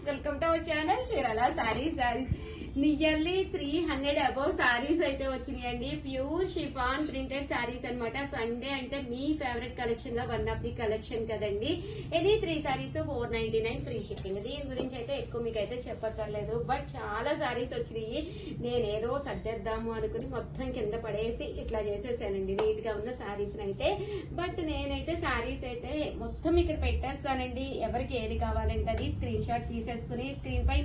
Welcome to our channel Chirala saris. Nearly 300 above saris అయితే వచ్చినాయండి. Pure chiffon printed saris అన్నమాట. సండే అంటే మీ ఫేవరెట్ కలెక్షన్ గా వన్ ఆఫ్ ది కలెక్షన్ కదండి. ఇది 3 సారీస్ 499 ఫ్రీ షిప్పింగ్. దీని గురించి అయితే ఎక్కువ మీకు అయితే చెప్పక్కర్లేదు. బట్ చాలా సారీస్ వచ్చినాయి. నేనేదో సర్దేద్దాము అనుకుని మొత్తం కింద పడేసి ఇట్లా చేసేసానండి నీట్ గా ఉన్న సారీస్ అయితే. బట్ నేనైతే సారీస్ అయితే మొత్తం ఇక్కడ పెట్టేస్తానండి. ఎవరికి ఏది కావాలంటే అది స్క్రీన్ షాట్ తీసేసుకుని స్క్రీన్ పై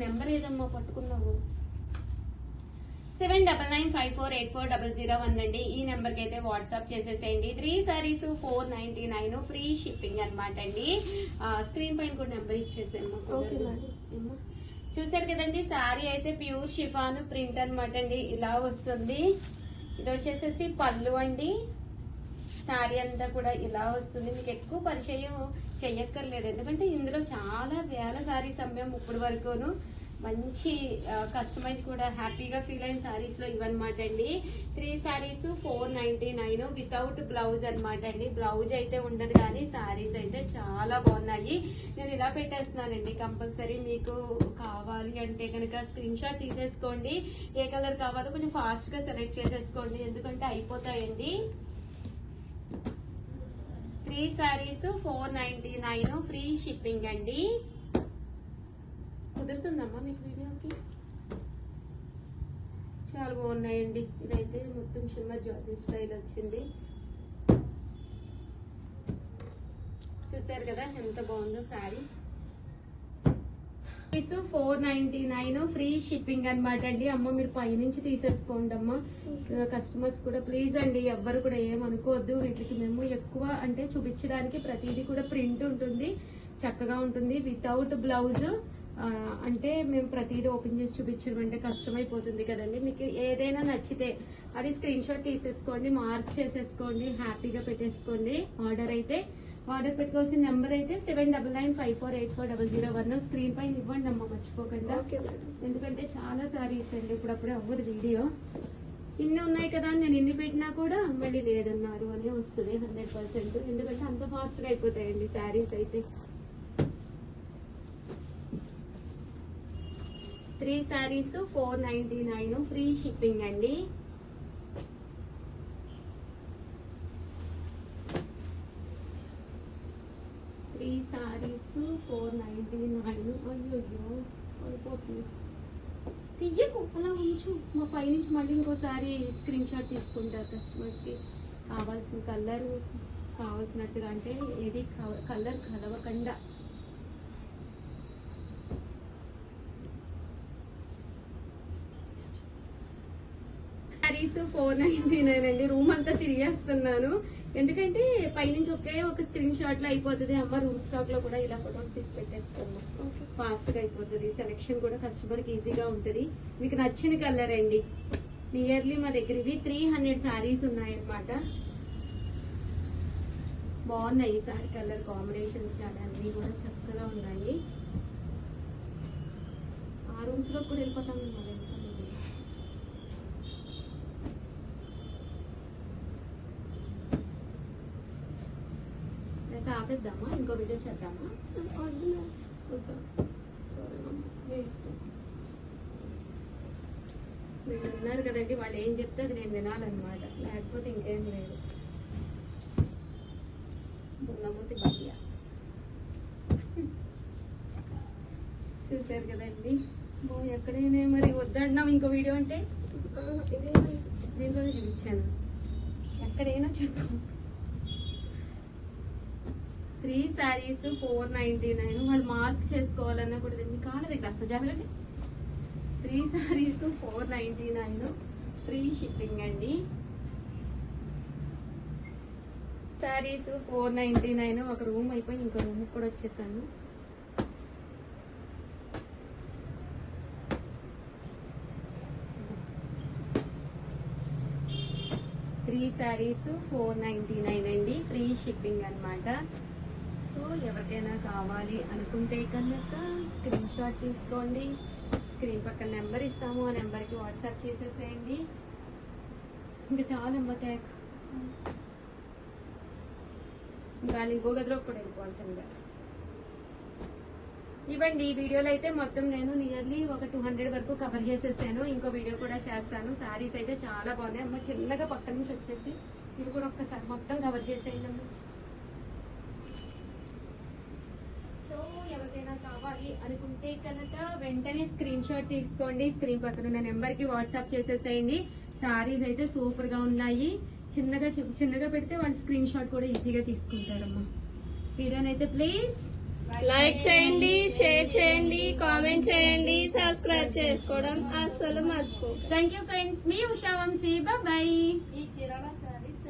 నెంబర్ ఏదమ్మా పట్టుకున్నావు 7995484001 అండి. ఈ నెంబర్ కి అయితే వాట్సాప్ చేసేసేయండి. 3 సారీస్ 499 ఫ్రీ షిప్పింగ్ అనమాట అండి. స్క్రీన్ పైన కూడా నెంబర్ ఇచ్చేసాను. చూసారు కదండి, సారీ అయితే ప్యూర్ షిఫాన్ ప్రింట్ అనమాట అండి. ఇలా వస్తుంది. ఇది వచ్చేసేసి పళ్ళు అండి. సారీ అంతా కూడా ఇలా వస్తుంది. మీకు ఎక్కువ పరిచయం చెయ్యక్కర్లేదు, ఎందుకంటే ఇందులో చాలా వేల సారీస్ అమ్మాము ఇప్పటి వరకును. మంచి కస్టమర్ కూడా హ్యాపీగా ఫీల్ అయిన సారీస్ లో ఇవన్నమాట అండి. 3 సారీస్ 499 వితౌట్ బ్లౌజ్ అనమాట అండి. బ్లౌజ్ అయితే ఉండదు, కానీ సారీస్ అయితే చాలా బాగున్నాయి. నేను ఇలా పెట్టేస్తున్నానండి. కంపల్సరీ మీకు కావాలి అంటే కనుక స్క్రీన్ షాట్ తీసేసుకోండి. ఏ కలర్ కావాలో కొంచెం ఫాస్ట్ గా సెలెక్ట్ చేసేసుకోండి, ఎందుకంటే అయిపోతాయండి. 3 సారీస్ 499 ఫ్రీ షిప్పింగ్ అండి. కుదురుతుందమ్మా మీకు వీడియోకి? చాలా బాగున్నాయండి. ఇదైతే మొత్తం షిమ్మర్ జాతి స్టైల్ వచ్చింది. చూసారు కదా ఎంత బాగుందో సారీ. 499 ఫ్రీ షిప్పింగ్ అనమాట అండి. అమ్మ మీరు పైనుంచి తీసేసుకోండి అమ్మ. కస్టమర్స్ కూడా ప్లీజ్ అండి, ఎవ్వరు కూడా ఏమనుకోవద్దు. వీటికి మేము ఎక్కువ అంటే చూపించడానికి ప్రతిదీ కూడా ప్రింట్ ఉంటుంది, చక్కగా ఉంటుంది. వితౌట్ బ్లౌజ్ అంటే మేము ప్రతిదీ ఓపెన్ చేసి చూపించడం అంటే కష్టం అయిపోతుంది కదండి. మీకు ఏదైనా నచ్చితే అది స్క్రీన్ షాట్ తీసేసుకోండి, మార్క్ చేసేసుకోండి, హ్యాపీగా పెట్టేసుకోండి. ఆర్డర్ పెట్టుకోవాల్సిన నెంబర్ అయితే 7995484001 స్క్రీన్ పైన ఇవ్వండి అమ్మ, మర్చిపోకుండా. ఎందుకంటే చాలా సారీస్ అండి, ఇప్పుడప్పుడే అవ్వదు వీడియో. ఇన్ని ఉన్నాయి కదా, నేను ఇన్ని పెట్టినా కూడా మళ్ళీ లేదన్నారు అని వస్తుంది 100%. ఎందుకంటే అంత ఫాస్ట్గా అయిపోతాయండి సారీస్ అయితే. 3 సారీస్ 499 ఫ్రీ షిప్పింగ్ అండి. సారీస్ 499. అయ్యో అయిపోతుంది. తీయకు, అలా ఉంచు. మా పైనుంచి మళ్ళీ ఇంకోసారి స్క్రీన్ షాట్ తీసుకుంటారు కస్టమర్స్ కి. కావాల్సిన కలర్ కావాల్సినట్టుగా, అంటే ఏది కలర్ కలవకుండా. సారీస్ 499 అండి. రూమ్ అంతా తిరిగేస్తున్నాను, ఎందుకంటే పైనుంచి ఒకే ఒక స్క్రీన్ షాట్ లో అయిపోతుంది. అమ్మ రూమ్ స్టాక్ లో కూడా ఇలా ఫొటోస్ తీసి పెట్టేసుకున్నాం, ఫాస్ట్ గా అయిపోతుంది. సెలెక్షన్ కూడా కస్టమర్ కి ఈజీగా ఉంటుంది. మీకు నచ్చిన కలర్ అండి. నియర్లీ మా దగ్గర ఇవి 300 సారీస్ ఉన్నాయన్నమాట. బాగున్నాయి ఈ సారీ కలర్ కాంబినేషన్స్ కానీ అన్ని కూడా చక్కగా ఉన్నాయి. ఆ రూమ్స్ లో కూడా వెళ్ళిపోతాం. ఆపేద్దామా, ఇంకో వీడియో చేద్దామా? మీరు ఉన్నారు కదండి, వాళ్ళు ఏం చెప్తే అది నేను వినాలన్నమాట, లేకపోతే ఇంకేం లేదు. బున్నమూతి భయ్య చూసారు కదండి. ఎక్కడైనా మరి వద్దన్నాం ఇంకో వీడియో అంటే దీంట్లో చూపించాను. ఎక్కడైనా చెప్పు. 3 సారీస్ 499. వాళ్ళు మార్క్ చేసుకోవాలన్నా కూడా మీకు కాలేదు కాస్త జాగ్రత్త. 3 సారీస్ 499 ఫ్రీ షిప్పింగ్ అండి. సారీస్ 499. ఒక రూమ్ అయిపోయి ఇంకో రూమ్ కూడా వచ్చేసాను. సారీస్ 499 అండి. ఫ్రీ షిప్పింగ్ అనమాట. సో ఎవరికైనా కావాలి అనుకుంటే కనుక స్క్రీన్ షాట్ తీసుకోండి. స్క్రీన్ పక్కన నెంబర్ ఇస్తాము, ఆ నెంబర్కి వాట్సాప్ చేసేసేయండి. ఇంకా చాలా అమ్మతాక ఇంకా ఇంకో గదిలో కూడా వెళ్ళిపోవాలి. ఇవ్వండి ఈ వీడియోలో అయితే మొత్తం నేను నియర్లీ ఒక 200 వరకు కవర్ చేసేసాను. ఇంకో వీడియో కూడా చేస్తాను. శారీస్ అయితే చాలా బాగున్నాయి అమ్మ. చిన్నగా పక్క నుంచి వచ్చేసి ఇది కూడా ఒక్కసారి మొత్తం కవర్ చేసేయండి అమ్మ. సో ఎవరికైనా కావాలి అనుకుంటే కనుక వెంటనే స్క్రీన్ షాట్ తీసుకోండి. స్క్రీన్ పక్కన ఉన్న నెంబర్ కి వాట్సాప్ చేసేసేయండి. శారీస్ అయితే సూపర్ గా ఉన్నాయి. చిన్నగా పెడితే వాళ్ళు స్క్రీన్ షాట్ కూడా ఈజీగా తీసుకుంటారమ్మా. వీడియోనైతే ప్లీజ్ లైక్ చేయండి, షేర్ చేయండి, కామెంట్ చేయండి, సబ్స్క్రైబ్ చేసుకోవడం అస్సలు మర్చిపోకండి. Thank you friends. మీ ఉషా వంశీ. బాయ్. ఈ Chirala sarees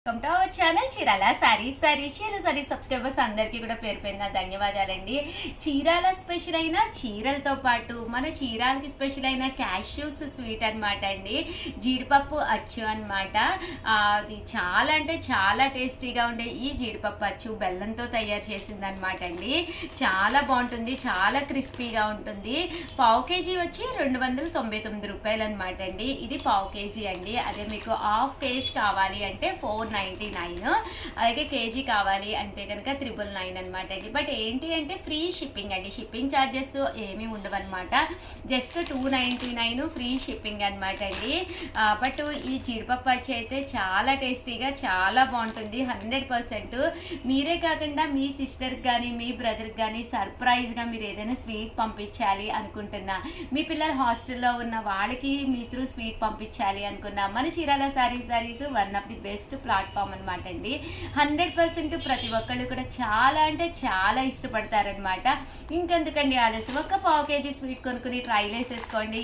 welcome to our channel Chirala sarees. Chirala subscribers అందరికీ కూడా పేరు పేరున ధన్యవాదాలండి. చీరాల స్పెషల్ అయిన చీరలతో పాటు మన చీరాలకి స్పెషల్ అయిన క్యాష్యూస్ స్వీట్ అనమాట అండి. జీడిపప్పు అచ్చు అనమాట. అది చాలా అంటే చాలా టేస్టీగా ఉండే ఈ జీడిపప్పు అచ్చు బెల్లంతో తయారు చేసింది అనమాట అండి. చాలా బాగుంటుంది, చాలా క్రిస్పీగా ఉంటుంది. పావు కేజీ వచ్చి 299 రూపాయలు అనమాట అండి. ఇది పావు కేజీ అండి. అదే మీకు హాఫ్ కేజీ కావాలి అంటే 499. అలాగే కేజీ కావాలి అంటే కనుక 999 అనమాట అండి. బట్ ఏంటి అంటే ఫ్రీ షిప్పింగ్ అండి. షిప్పింగ్ ఛార్జెస్ ఏమీ ఉండవన్నమాట. జస్ట్ 299 ఫ్రీ షిప్పింగ్ అనమాట అండి. బట్ ఈ జీడిపప్పు వచ్చి అయితే చాలా టేస్టీగా చాలా బాగుంటుంది. 100%. మీరే కాకుండా మీ సిస్టర్కి కానీ మీ బ్రదర్కి కానీ సర్ప్రైజ్గా మీరు ఏదైనా స్వీట్ పంపించాలి అనుకుంటున్నా, మీ పిల్లలు హాస్టల్లో ఉన్న వాళ్ళకి మీ త్రూ స్వీట్ పంపించాలి అనుకున్నా, మన Chirala saris one of the best platform అనమాట అండి. 100% ప్రతి ఒక్కళ్ళు కూడా చాలా అంటే చాలా ఇష్టపడతారనమాట. ఇంకెందుకండి ఆలస్యం, ఒక పావు కేజీ స్వీట్ కొనుక్కుని ట్రైల్ వేసేసుకోండి.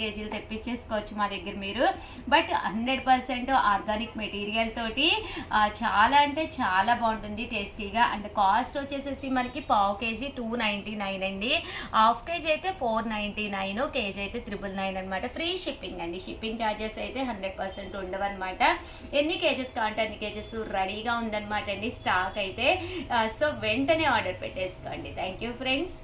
కేజీలు తెప్పించేసుకోవచ్చు మా దగ్గర మీరు. బట్ 100% ఆర్గానిక్ మెటీరియల్ తోటి చాలా అంటే చాలా బాగుంటుంది టేస్టీగా. అండ్ కాస్ట్ వచ్చేసేసి మనకి పావు కేజీ 299 అండి. హాఫ్ కేజీ అయితే 499, కేజీ అయితే 999 అనమాట. ఫ్రీ షిప్పింగ్ అండి. షిప్పింగ్ ఛార్జెస్ అయితే 100% ఉండవన్నమాట. ఎన్ని కేజెస్ కావాలంటే అన్ని కేజెస్ రెడీగా ఉందన్నమాట అండి స్టాక్ అయితే. సో వెంటనే ఆర్డర్ పెట్టేసుకోండి. Thank you friends.